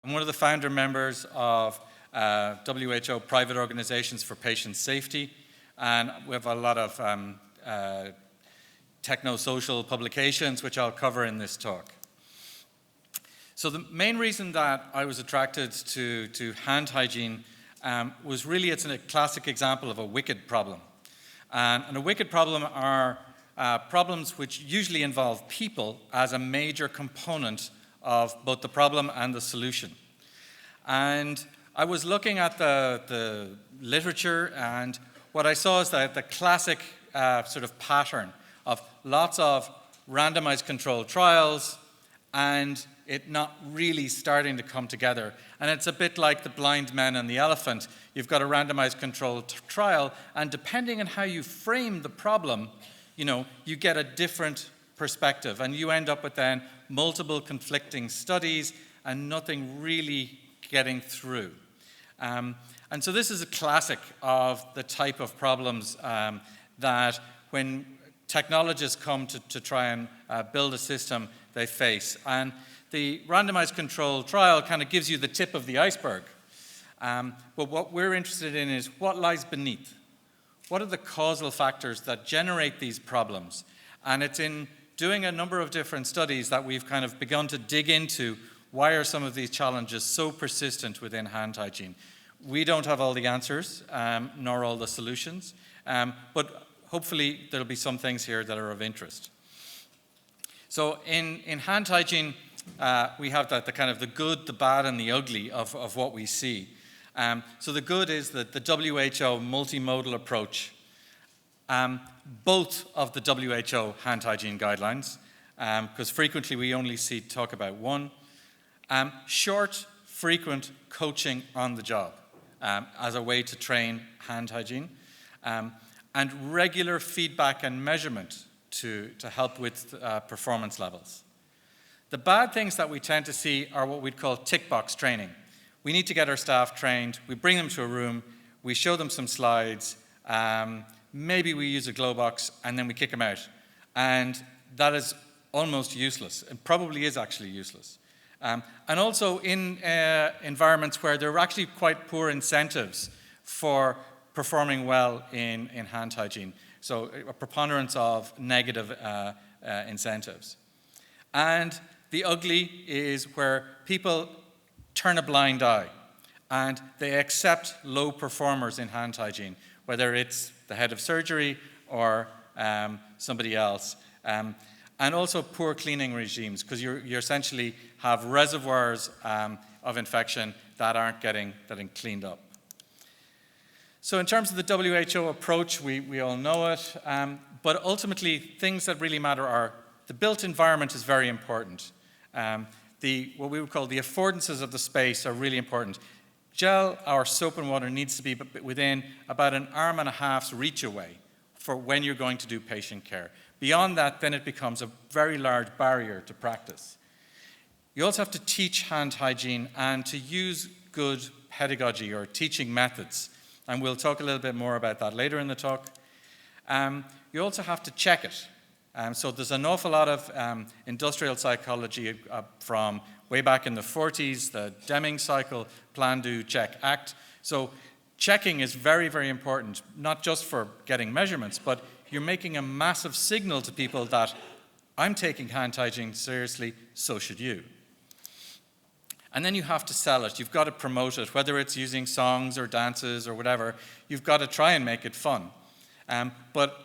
I'm one of the founder members of WHO Private Organizations for Patient Safety, and we have a lot of techno-social publications which I'll cover in this talk. So the main reason that I was attracted to hand hygiene was really it's a classic example of a wicked problem. And a wicked problem are problems which usually involve people as a major component of both the problem and the solution. And I was looking at the literature, and what I saw is that the classic sort of pattern of lots of randomized controlled trials and it not really starting to come together. And it's a bit like the blind men and the elephant. You've got a randomized controlled trial, and depending on how you frame the problem, you get a different perspective, and you end up with then multiple conflicting studies and nothing really getting through. And so this is a classic of the type of problems that when technologists come to try and build a system, they face. And the randomized controlled trial kind of gives you the tip of the iceberg. But what we're interested in is what lies beneath. What are the causal factors that generate these problems? And it's in doing a number of different studies that we've kind of begun to dig into why are some of these challenges so persistent within hand hygiene. We don't have all the answers, nor all the solutions, but hopefully there'll be some things here that are of interest. So in hand hygiene, we have the kind of the good, the bad, and the ugly of what we see. So the good is that the WHO Multimodal Approach, both of the WHO hand hygiene guidelines, because frequently we only talk about one, short, frequent coaching on the job as a way to train hand hygiene, and regular feedback and measurement to help with performance levels. The bad things that we tend to see are what we'd call tick box training. We need to get our staff trained, we bring them to a room, we show them some slides, maybe we use a glow box, and then we kick them out. And that is almost useless. It probably is actually useless. And also in environments where there are actually quite poor incentives for performing well in hand hygiene. So a preponderance of negative incentives. And the ugly is where people turn a blind eye and they accept low performers in hand hygiene, whether it's the head of surgery or somebody else. And also poor cleaning regimes, because you essentially have reservoirs of infection that aren't getting cleaned up. So in terms of the WHO approach, we all know it, but ultimately things that really matter are the built environment is very important. What we would call the affordances of the space are really important. Gel or soap and water needs to be within about an arm and a half's reach away for when you're going to do patient care. Beyond that, then it becomes a very large barrier to practice. You also have to teach hand hygiene and to use good pedagogy or teaching methods. And we'll talk a little bit more about that later in the talk. You also have to check it. So there's an awful lot of industrial psychology from way back in the 40s, the Deming cycle, plan, do, check, act. So checking is very, very important, not just for getting measurements, but you're making a massive signal to people that I'm taking hand hygiene seriously, so should you. And then you have to sell it. You've got to promote it, whether it's using songs or dances or whatever. You've got to try and make it fun. But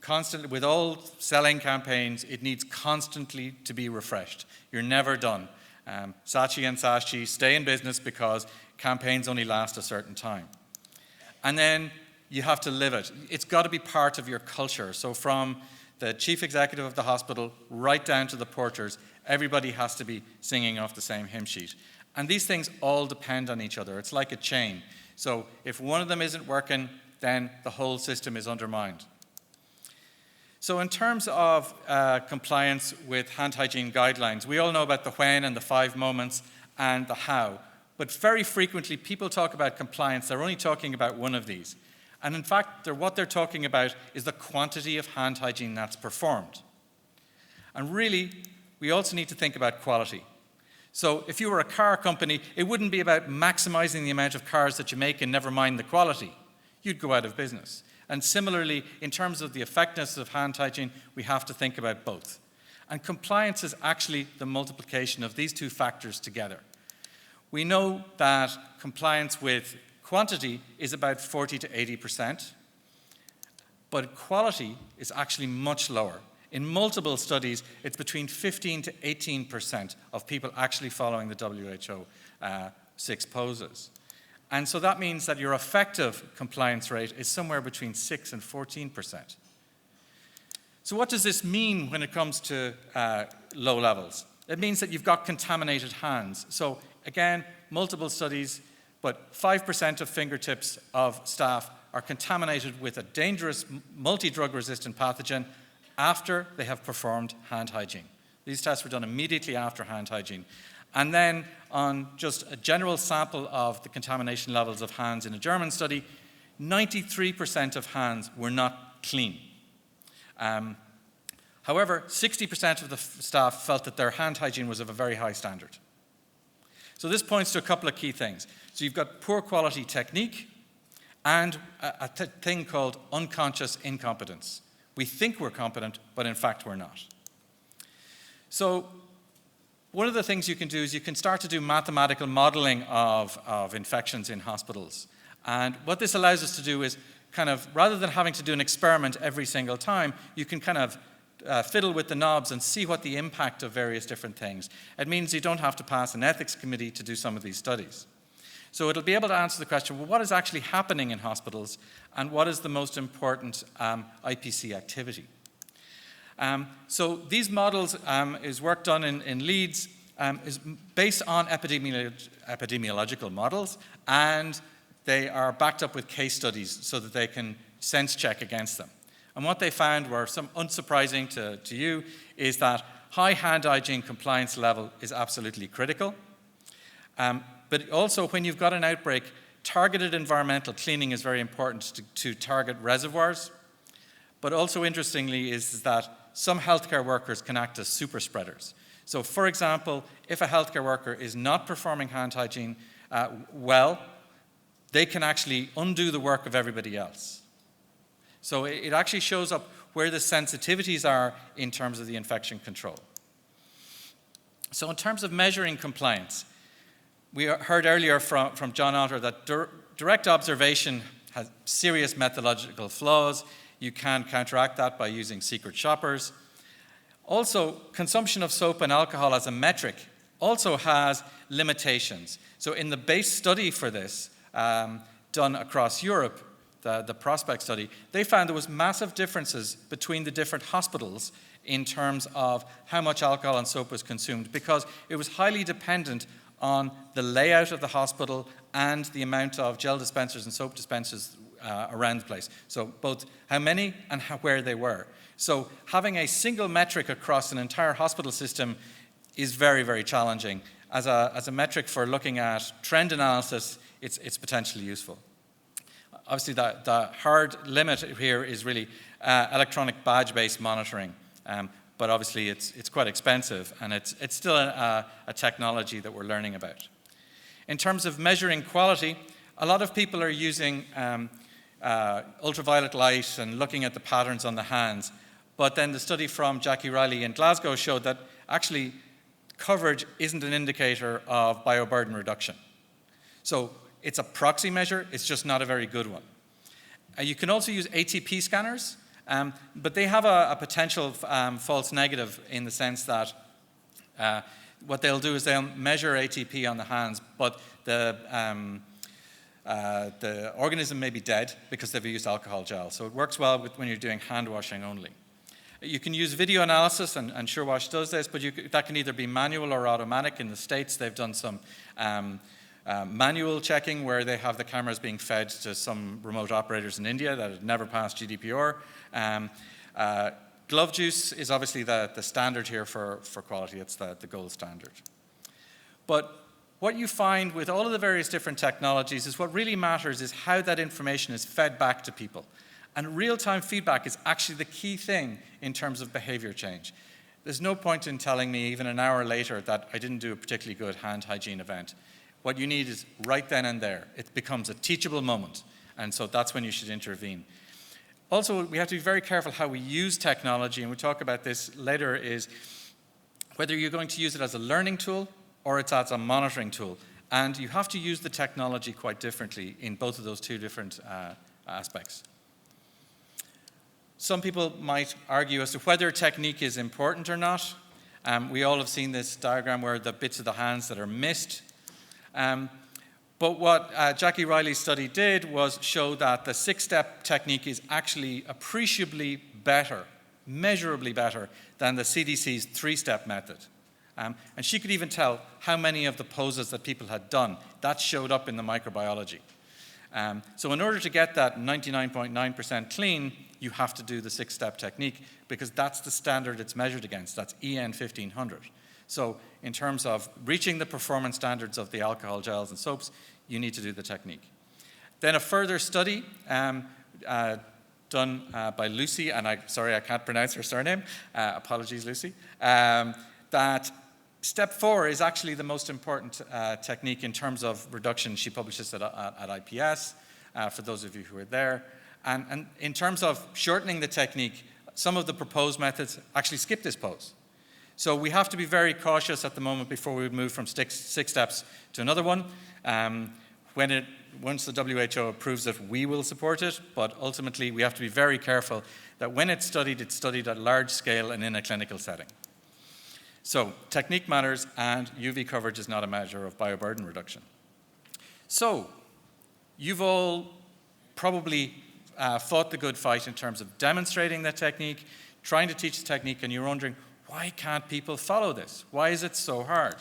constantly, with all selling campaigns, it needs constantly to be refreshed. You're never done. Saatchi and Saatchi stay in business because campaigns only last a certain time. And then you have to live it. It's got to be part of your culture. So from the chief executive of the hospital right down to the porters, everybody has to be singing off the same hymn sheet. And these things all depend on each other. It's like a chain. So if one of them isn't working, then the whole system is undermined. So in terms of compliance with hand hygiene guidelines, we all know about the when and the 5 moments and the how. But very frequently, people talk about compliance. They're only talking about one of these. And in fact, what they're talking about is the quantity of hand hygiene that's performed. And really, we also need to think about quality. So if you were a car company, it wouldn't be about maximizing the amount of cars that you make and never mind the quality. You'd go out of business. And similarly, in terms of the effectiveness of hand hygiene, we have to think about both. And compliance is actually the multiplication of these two factors together. We know that compliance with quantity is about 40 to 80%, but quality is actually much lower. In multiple studies, it's between 15 to 18% of people actually following the WHO 6 poses. And so that means that your effective compliance rate is somewhere between 6 and 14%. So what does this mean when it comes to low levels? It means that you've got contaminated hands. So again, multiple studies, but 5% of fingertips of staff are contaminated with a dangerous multi-drug resistant pathogen after they have performed hand hygiene. These tests were done immediately after hand hygiene. And then on just a general sample of the contamination levels of hands in a German study, 93% of hands were not clean. However, 60% of the staff felt that their hand hygiene was of a very high standard. So this points to a couple of key things. So you've got poor quality technique and a thing called unconscious incompetence. We think we're competent, but in fact we're not. So one of the things you can do is you can start to do mathematical modeling of infections in hospitals. And what this allows us to do is kind of, rather than having to do an experiment every single time, you can kind of fiddle with the knobs and see what the impact of various different things. It means you don't have to pass an ethics committee to do some of these studies. So it'll be able to answer the question, well, what is actually happening in hospitals and what is the most important IPC activity? So these models is work done in Leeds, is based on epidemiological models, and they are backed up with case studies so that they can sense check against them. And what they found were, some unsurprising to you, is that high hand hygiene compliance level is absolutely critical. But also, when you've got an outbreak, targeted environmental cleaning is very important to target reservoirs. But also, interestingly, is that some healthcare workers can act as super spreaders. So, for example, if a healthcare worker is not performing hand hygiene well, they can actually undo the work of everybody else. So it actually shows up where the sensitivities are in terms of the infection control. So in terms of measuring compliance, we heard earlier from John Otter that direct observation has serious methodological flaws. You can counteract that by using secret shoppers. Also, consumption of soap and alcohol as a metric also has limitations. So in the base study for this, done across Europe, the Prospect study, they found there was massive differences between the different hospitals in terms of how much alcohol and soap was consumed, because it was highly dependent on the layout of the hospital and the amount of gel dispensers and soap dispensers around the place. So both how many and where they were. So having a single metric across an entire hospital system is very, very challenging. As a metric for looking at trend analysis, it's potentially useful. Obviously, the hard limit here is really electronic badge-based monitoring. But obviously, it's quite expensive, and it's still a technology that we're learning about. In terms of measuring quality, a lot of people are using ultraviolet light and looking at the patterns on the hands. But then the study from Jackie Riley in Glasgow showed that actually coverage isn't an indicator of bioburden reduction. So it's a proxy measure, it's just not a very good one. You can also use ATP scanners, but they have a potential false negative in the sense that what they'll do is they'll measure ATP on the hands, but the organism may be dead because they've used alcohol gel. So it works well when you're doing hand washing only. You can use video analysis, and Surewash does this, but that can either be manual or automatic. In the States, they've done some manual checking where they have the cameras being fed to some remote operators in India that had never passed GDPR. Glove juice is obviously the standard here for quality. It's the gold standard. But what you find with all of the various different technologies is what really matters is how that information is fed back to people. And real-time feedback is actually the key thing in terms of behavior change. there's no point in telling me even an hour later that I didn't do a particularly good hand hygiene event. What you need is right then and there. It becomes a teachable moment, and so that's when you should intervene. Also, we have to be very careful how we use technology, and we'll talk about this later, is whether you're going to use it as a learning tool or it's as a monitoring tool. And you have to use the technology quite differently in both of those two different aspects. Some people might argue as to whether technique is important or not. We all have seen this diagram where the bits of the hands that are missed. But what Jackie Riley's study did was show that the 6-step technique is actually appreciably better, measurably better, than the CDC's 3-step method. And she could even tell how many of the poses that people had done. That showed up in the microbiology. So in order to get that 99.9% clean, you have to do the 6-step technique because that's the standard it's measured against. That's EN 1500. So in terms of reaching the performance standards of the alcohol gels and soaps, you need to do the technique. Then a further study done by Lucy, and sorry, I can't pronounce her surname. Apologies, Lucy. That step 4 is actually the most important technique in terms of reduction. She published this at IPS, for those of you who were there. And in terms of shortening the technique, some of the proposed methods actually skip this pose. So we have to be very cautious at the moment before we move from 6 steps to another one. Once the WHO approves it, we will support it, but ultimately we have to be very careful that when it's studied at large scale and in a clinical setting. So technique matters, and UV coverage is not a measure of bioburden reduction. So you've all probably fought the good fight in terms of demonstrating the technique, trying to teach the technique, and you're wondering, why can't people follow this? Why is it so hard?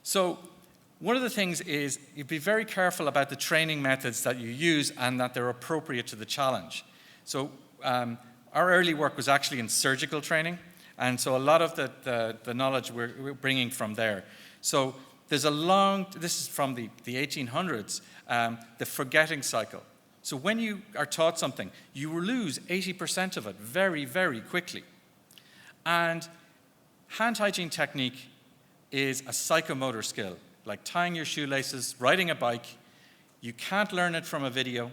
So one of the things is you be very careful about the training methods that you use and that they're appropriate to the challenge. So our early work was actually in surgical training, and so a lot of the knowledge we're bringing from there. So there's this is from the 1800s, the forgetting cycle. So when you are taught something, you will lose 80% of it very, very quickly. And hand hygiene technique is a psychomotor skill, like tying your shoelaces, riding a bike. You can't learn it from a video.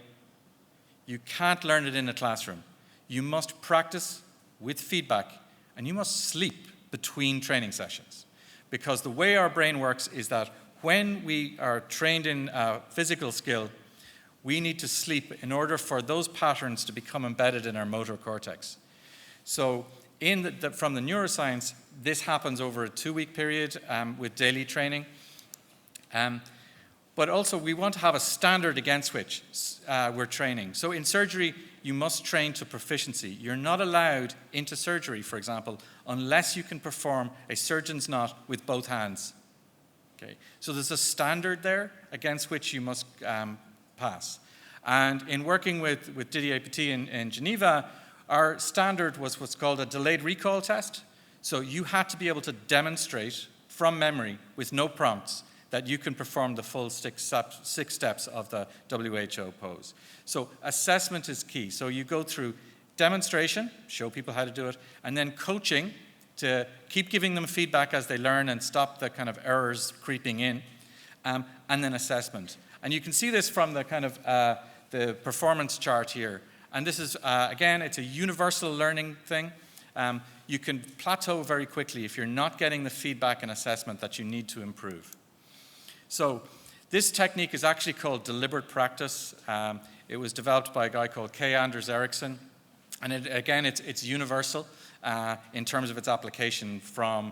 You can't learn it in a classroom. You must practice with feedback, and you must sleep between training sessions. Because the way our brain works is that when we are trained in physical skill, we need to sleep in order for those patterns to become embedded in our motor cortex. So from the neuroscience, this happens over a 2-week period with daily training. But also, we want to have a standard against which we're training. So in surgery, you must train to proficiency. You're not allowed into surgery, for example, unless you can perform a surgeon's knot with both hands. Okay? So there's a standard there against which you must pass. And in working with Didier Petit in Geneva, our standard was what's called a delayed recall test. So you had to be able to demonstrate from memory with no prompts that you can perform the full 6 steps of the WHO pose. So assessment is key. So you go through demonstration, show people how to do it, and then coaching to keep giving them feedback as they learn and stop the kind of errors creeping in, and then assessment. And you can see this from the kind of the performance chart here. And this is, again, it's a universal learning thing. You can plateau very quickly if you're not getting the feedback and assessment that you need to improve. So this technique is actually called deliberate practice. It was developed by a guy called K. Anders Ericsson. And again, it's universal in terms of its application from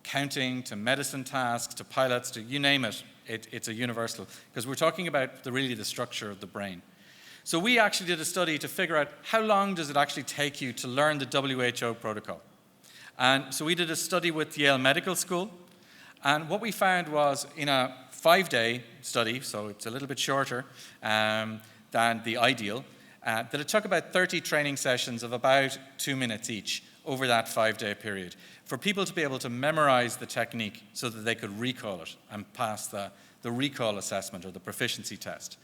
counting to medicine tasks to pilots to you name it. It's a universal, because we're talking about really the structure of the brain. So we actually did a study to figure out how long does it actually take you to learn the WHO protocol. And so we did a study with Yale Medical School. And what we found was in a 5-day study, so it's a little bit shorter than the ideal, that it took about 30 training sessions of about 2 minutes each over that 5-day period for people to be able to memorize the technique so that they could recall it and pass the recall assessment or the proficiency test.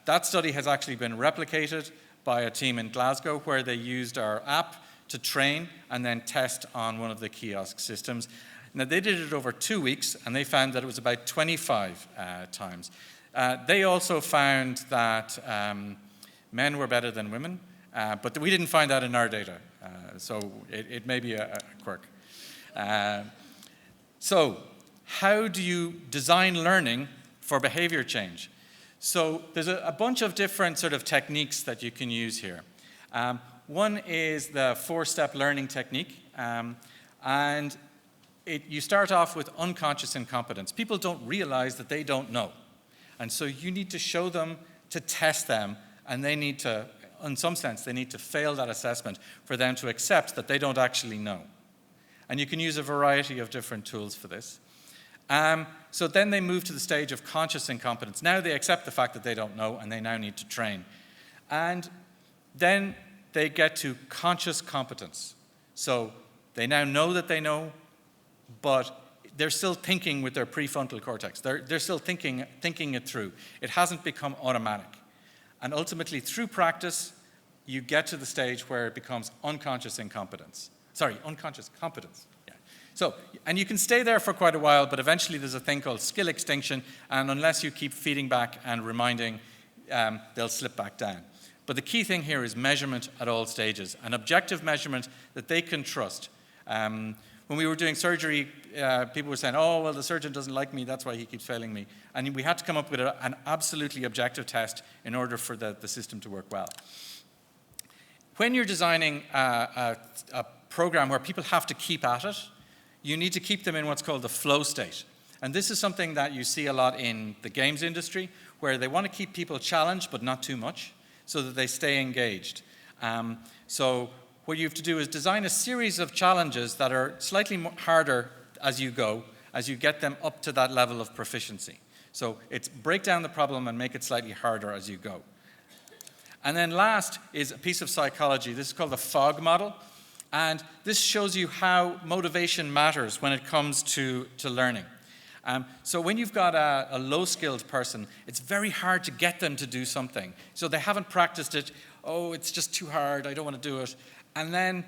That study has actually been replicated by a team in Glasgow where they used our app to train and then test on one of the kiosk systems. Now, they did it over 2 weeks, and they found that it was about 25 times. They also found that men were better than women, but we didn't find that in our data, so it may be a quirk. So how do you design learning for behavior change? So there's a bunch of different sort of techniques that you can use here. One is the 4-step learning technique, and you start off with unconscious incompetence. People don't realize that they don't know. And so you need to show them, to test them, and they need to, in some sense, they need to fail that assessment for them to accept that they don't actually know. And you can use a variety of different tools for this. So then they move to the stage of conscious incompetence. Now they accept the fact that they don't know, and they now need to train. And then they get to conscious competence. So they now know that they know, but they're still thinking with their prefrontal cortex. They're still thinking it through. It hasn't become automatic. And ultimately, through practice, you get to the stage where it becomes unconscious incompetence. Sorry, unconscious competence. Yeah. So, and you can stay there for quite a while, but eventually there's a thing called skill extinction, and unless you keep feeding back and reminding, they'll slip back down. But the key thing here is measurement at all stages, an objective measurement that they can trust. When we were doing surgery, people were saying, oh, well, the surgeon doesn't like me, that's why he keeps failing me. And we had to come up with an absolutely objective test in order for the system to work well. When you're designing a program where people have to keep at it, you need to keep them in what's called the flow state. And this is something that you see a lot in the games industry, where they want to keep people challenged, but not too much, so that they stay engaged. So what you have to do is design a series of challenges that are slightly harder as you go, as you get them up to that level of proficiency. So it's break down the problem and make it slightly harder as you go. And then last is a piece of psychology. This is called the FOG model. And this shows you how motivation matters when it comes to learning. So when you've got a low-skilled person, it's very hard to get them to do something. So they haven't practiced it. Oh, it's just too hard. I don't want to do it. And then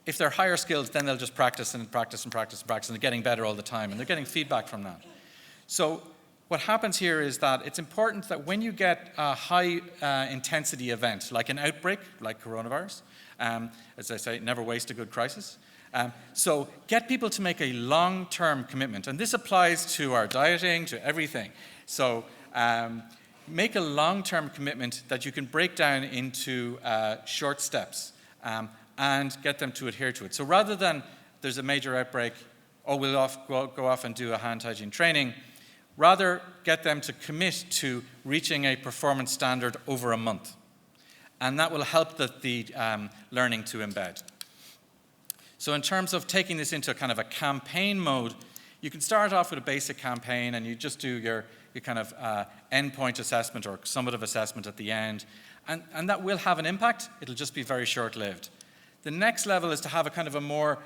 if they're higher skilled, then they'll just practice and practice and practice and practice, and they're getting better all the time, and they're getting feedback from that. So what happens here is that it's important that when you get a high intensity event, like an outbreak, like coronavirus, as I say, never waste a good crisis. So get people to make a long-term commitment, and this applies to our dieting, to everything. So make a long-term commitment that you can break down into short steps. And get them to adhere to it. So rather than there's a major outbreak, or we'll go off and do a hand hygiene training, rather get them to commit to reaching a performance standard over a month. And that will help the learning to embed. So in terms of taking this into kind of a campaign mode, you can start off with a basic campaign and you just do your kind of endpoint assessment or summative assessment at the end. And that will have an impact. It'll just be very short-lived. The next level is to have a kind of a more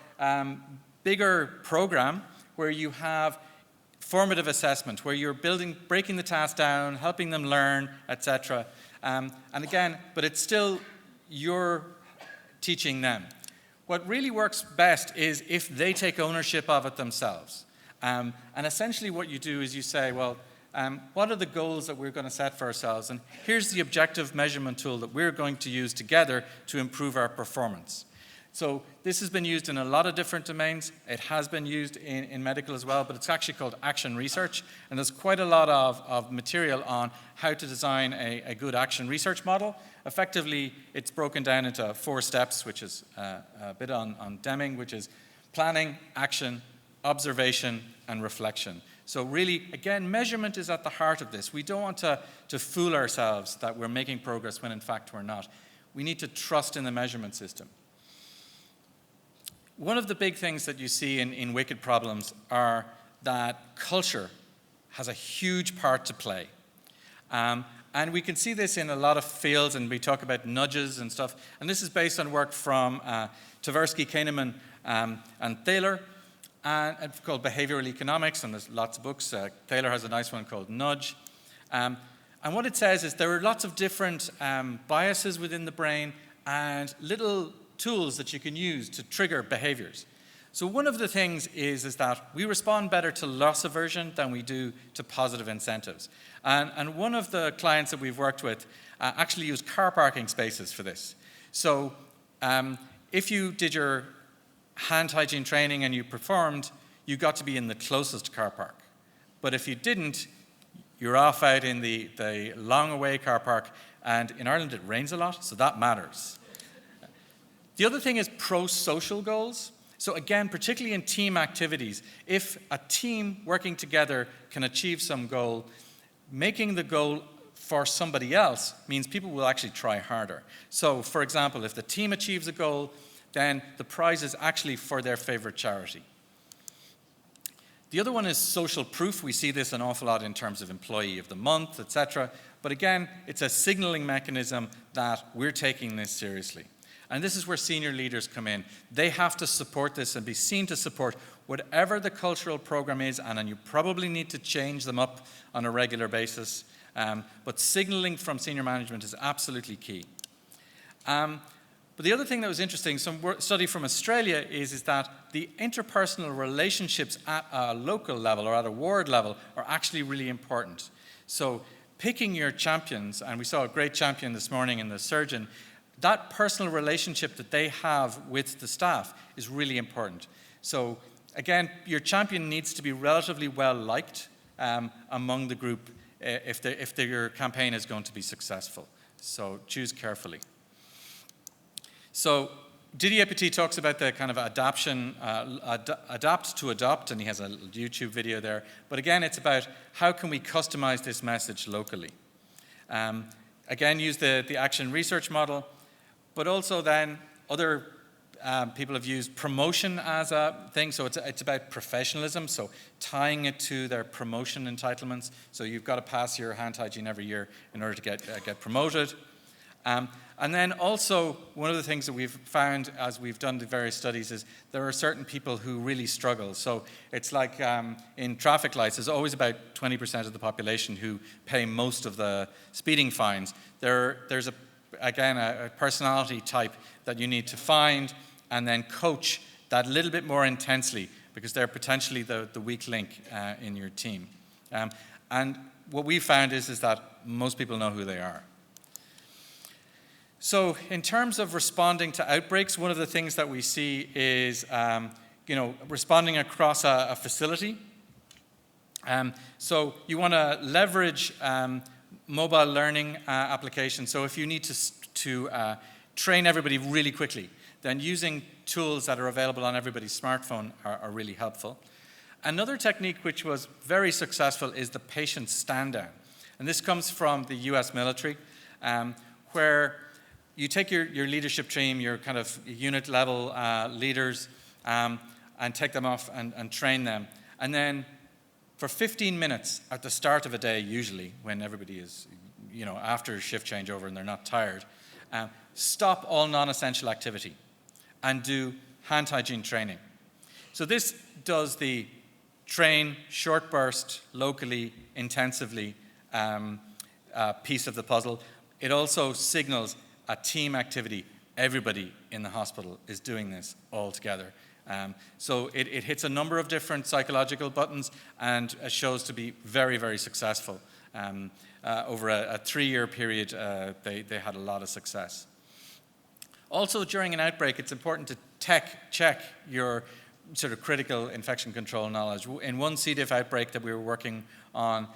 bigger program where you have formative assessment, where you're breaking the task down, helping them learn, etc. And again, but it's still you're teaching them. What really works best is if they take ownership of it themselves. And essentially what you do is you say, well, what are the goals that we're going to set for ourselves? And here's the objective measurement tool that we're going to use together to improve our performance. So this has been used in a lot of different domains. It has been used in medical as well, but it's actually called action research. And there's quite a lot of material on how to design a good action research model. Effectively, it's broken down into 4 steps, which is a bit on Deming, which is planning, action, observation, and reflection. So really, again, measurement is at the heart of this. We don't want to fool ourselves that we're making progress when in fact we're not. We need to trust in the measurement system. One of the big things that you see in wicked problems are that culture has a huge part to play. And we can see this in a lot of fields, and we talk about nudges and stuff. And this is based on work from Tversky, Kahneman, and Thaler. And it's called Behavioral Economics, and there's lots of books. Thaler has a nice one called Nudge. And what it says is there are lots of different biases within the brain and little tools that you can use to trigger behaviors. So one of the things is that we respond better to loss aversion than we do to positive incentives. And one of the clients that we've worked with actually used car parking spaces for this. So if you did your hand hygiene training and you performed, you got to be in the closest car park. But if you didn't, you're off out in the long away car park. And in Ireland, it rains a lot, so that matters. The other thing is pro-social goals. So again, particularly in team activities, if a team working together can achieve some goal, making the goal for somebody else means people will actually try harder. So for example, if the team achieves a goal, then the prize is actually for their favorite charity. The other one is social proof. We see this an awful lot in terms of employee of the month, etc. But again, it's a signaling mechanism that we're taking this seriously. And this is where senior leaders come in. They have to support this and be seen to support whatever the cultural program is, and then you probably need to change them up on a regular basis. But signaling from senior management is absolutely key. But the other thing that was interesting, some study from Australia is that the interpersonal relationships at a local level or at a ward level are actually really important. So picking your champions, and we saw a great champion this morning in the surgeon, that personal relationship that they have with the staff is really important. So again, your champion needs to be relatively well liked among the group if your campaign is going to be successful. So choose carefully. So Didier Petit talks about the kind of adaptation, adapt to adopt, and he has a YouTube video there. But again, it's about how can we customize this message locally. Again, use the action research model. But also then other people have used promotion as a thing. So it's about professionalism, so tying it to their promotion entitlements. So you've got to pass your hand hygiene every year in order to get promoted. And then also, one of the things that we've found as we've done the various studies is there are certain people who really struggle. So it's like in traffic lights, there's always about 20% of the population who pay most of the speeding fines. There's again, a personality type that you need to find and then coach that little bit more intensely because they're potentially the weak link in your team. And what we found is that most people know who they are. So in terms of responding to outbreaks, one of the things that we see is responding across a facility. So you want to leverage mobile learning applications. So if you need to train everybody really quickly, then using tools that are available on everybody's smartphone are really helpful. Another technique which was very successful is the patient stand down. And this comes from the US military, where you take your leadership team, your kind of unit level leaders, and take them off and train them. And then for 15 minutes at the start of a day, usually, when everybody is, after shift changeover and they're not tired, stop all non-essential activity and do hand hygiene training. So this does the train, short burst, locally, intensively piece of the puzzle. It also signals a team activity. Everybody in the hospital is doing this all together. So it hits a number of different psychological buttons and shows to be very, very successful. Over a 3-year period, they had a lot of success. Also, during an outbreak, it's important to check your sort of critical infection control knowledge. In one C. diff outbreak that we were working on,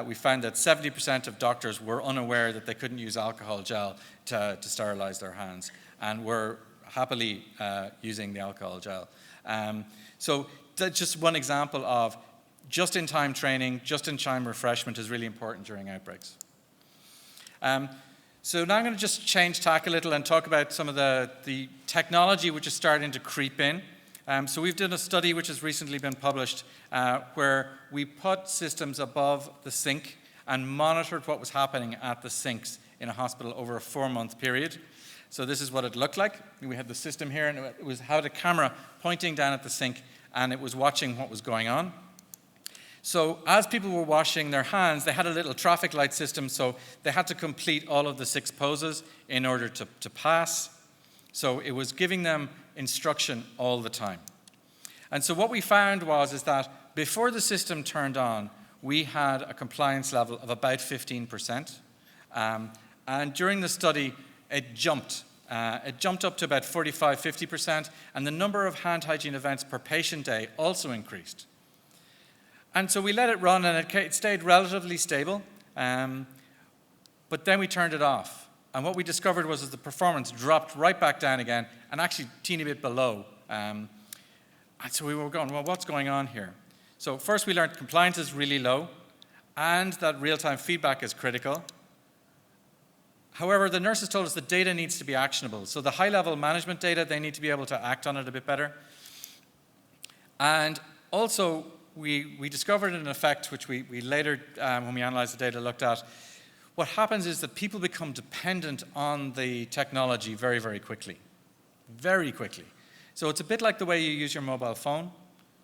we found that 70% of doctors were unaware that they couldn't use alcohol gel to sterilize their hands, and were happily using the alcohol gel. So that's just one example of just-in-time training, just-in-time refreshment is really important during outbreaks. So now I'm going to just change tack a little and talk about some of the technology which is starting to creep in. So we've done a study which has recently been published where we put systems above the sink and monitored what was happening at the sinks in a hospital over a 4-month period. So this is what it looked like. We had the system here, and it had a camera pointing down at the sink, and it was watching what was going on. So as people were washing their hands, they had a little traffic light system, so they had to complete all of the 6 poses in order to pass. So it was giving them instruction all the time. And so what we found is that before the system turned on, we had a compliance level of about 15%. And during the study, it jumped. It jumped up to about 45, 50%, and the number of hand hygiene events per patient day also increased. And so we let it run, and it stayed relatively stable, but then we turned it off. And what we discovered was that the performance dropped right back down again, and actually a teeny bit below. And so we were going, well, what's going on here? So first we learned compliance is really low, and that real-time feedback is critical. However, the nurses told us the data needs to be actionable. So the high-level management data, they need to be able to act on it a bit better. And also, we discovered an effect which we later, when we analyzed the data, looked at. What happens is that people become dependent on the technology very, very quickly. Very quickly. So it's a bit like the way you use your mobile phone.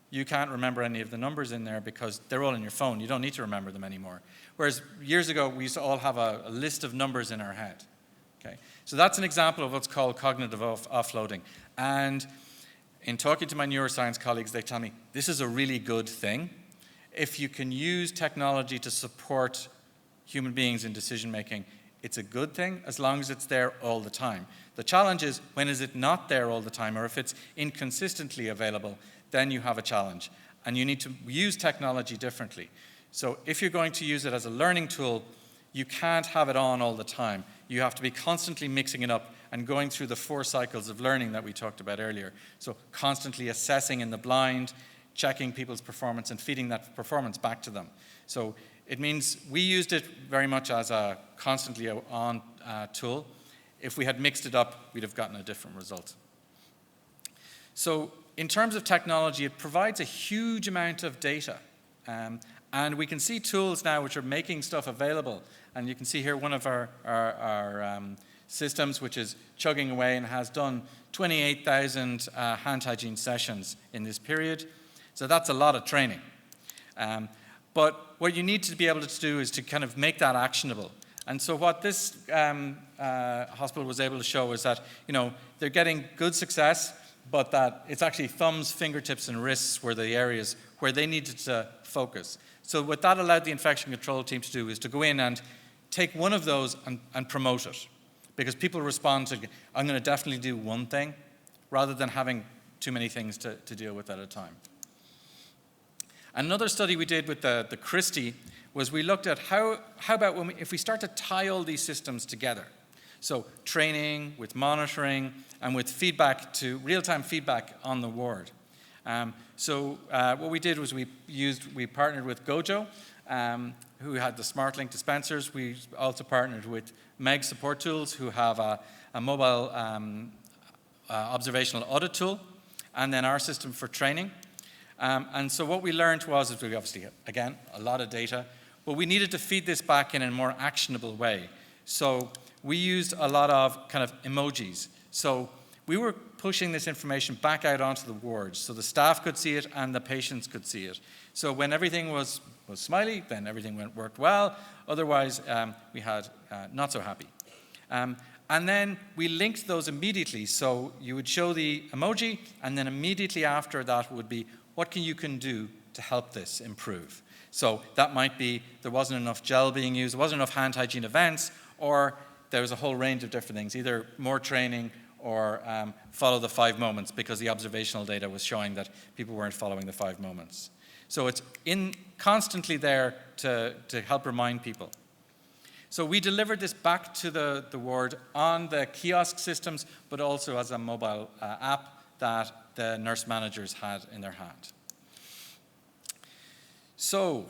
You can't remember any of the numbers in there because they're all in your phone. You don't need to remember them anymore. Whereas years ago, we used to all have a list of numbers in our head. Okay? So that's an example of what's called cognitive offloading. And in talking to my neuroscience colleagues, they tell me, this is a really good thing. If you can use technology to support human beings in decision-making, it's a good thing as long as it's there all the time. The challenge is, when is it not there all the time, or if it's inconsistently available, then you have a challenge. And you need to use technology differently. So if you're going to use it as a learning tool, you can't have it on all the time. You have to be constantly mixing it up and going through the 4 cycles of learning that we talked about earlier. So constantly assessing in the blind, checking people's performance, and feeding that performance back to them. So it means we used it very much as a constantly on tool. If we had mixed it up, we'd have gotten a different result. So in terms of technology, it provides a huge amount of data. And we can see tools now which are making stuff available. And you can see here one of our systems which is chugging away and has done 28,000 hand hygiene sessions in this period. So that's a lot of training. But what you need to be able to do is to kind of make that actionable. And so what this hospital was able to show is that, they're getting good success, but that it's actually thumbs, fingertips, and wrists were the areas where they needed to focus. So what that allowed the infection control team to do is to go in and take one of those and promote it. Because people respond to, I'm going to definitely do one thing, rather than having too many things to deal with at a time. Another study we did with the Christie was we looked at how about if we start to tie all these systems together. So training with monitoring and with feedback to real-time feedback on the ward. So what we did was we partnered with Gojo, who had the SmartLink dispensers. We also partnered with Meg Support Tools, who have a mobile observational audit tool, and then our system for training. And so what we learned was we obviously, again, a lot of data, but we needed to feed this back in a more actionable way. So we used a lot of kind of emojis. So we were pushing this information back out onto the wards so the staff could see it and the patients could see it. So when everything was smiley, then everything worked well. Otherwise, we had not so happy. And then we linked those immediately. So you would show the emoji, and then immediately after that would be, what you can do to help this improve? So that might be there wasn't enough gel being used, there wasn't enough hand hygiene events, or there was a whole range of different things, either more training or follow the 5 moments, because the observational data was showing that people weren't following the 5 moments. So it's constantly there to help remind people. So we delivered this back to the ward on the kiosk systems, but also as a mobile app that the nurse managers had in their hand. So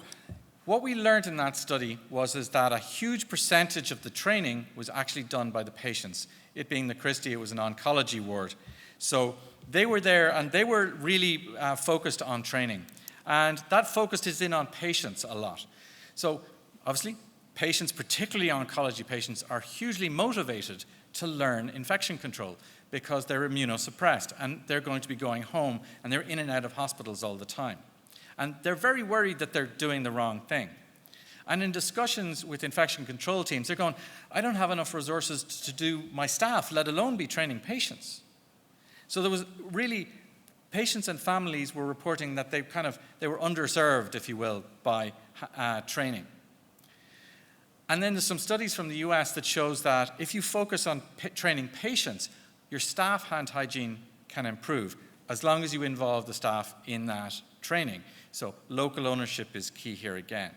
what we learned in that study is that a huge percentage of the training was actually done by the patients. It being the Christie, it was an oncology ward. So they were there and they were really focused on training. And that focus is in on patients a lot. So obviously, patients, particularly oncology patients, are hugely motivated to learn infection control because they're immunosuppressed and they're going to be going home and they're in and out of hospitals all the time. And they're very worried that they're doing the wrong thing. And in discussions with infection control teams, they're going, I don't have enough resources to do my staff, let alone be training patients. So there was really, patients and families were reporting that they were underserved, if you will, by training. And then there's some studies from the US that shows that if you focus on training patients, your staff hand hygiene can improve as long as you involve the staff in that training. So local ownership is key here again.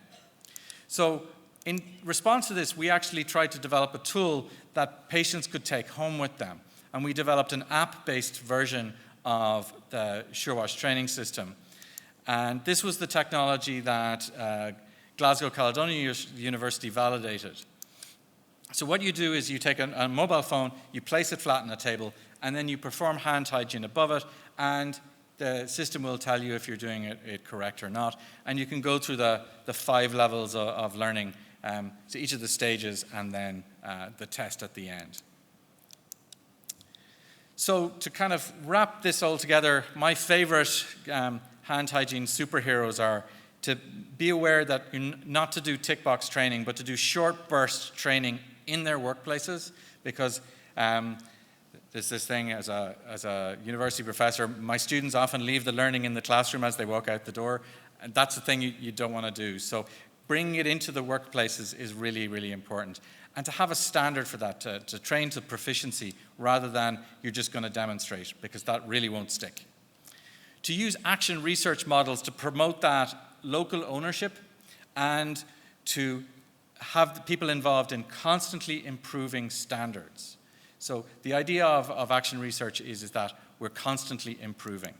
So in response to this, we actually tried to develop a tool that patients could take home with them. And we developed an app-based version of the Surewash training system. And this was the technology that Glasgow Caledonian University validated. So what you do is you take a mobile phone, you place it flat on a table, and then you perform hand hygiene above it, and the system will tell you if you're doing it correct or not. And you can go through the 5 levels of learning, so each of the stages, and then the test at the end. So to kind of wrap this all together, my favorite hand hygiene superheroes are to be aware that you're not to do tick box training, but to do short burst training in their workplaces, because there's this thing as a university professor, my students often leave the learning in the classroom as they walk out the door, and that's the thing you don't want to do. So bringing it into the workplaces is really, really important. And to have a standard for that, to train to proficiency rather than you're just going to demonstrate, because that really won't stick. To use action research models to promote that local ownership, and to have the people involved in constantly improving standards. So the idea of action research is that we're constantly improving.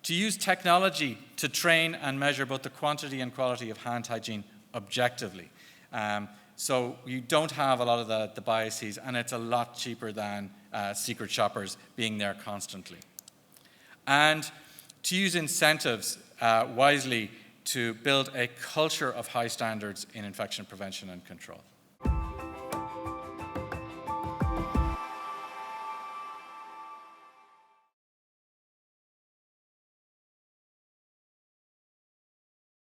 To use technology to train and measure both the quantity and quality of hand hygiene objectively. So you don't have a lot of the biases, and it's a lot cheaper than secret shoppers being there constantly. And to use incentives wisely to build a culture of high standards in infection prevention and control.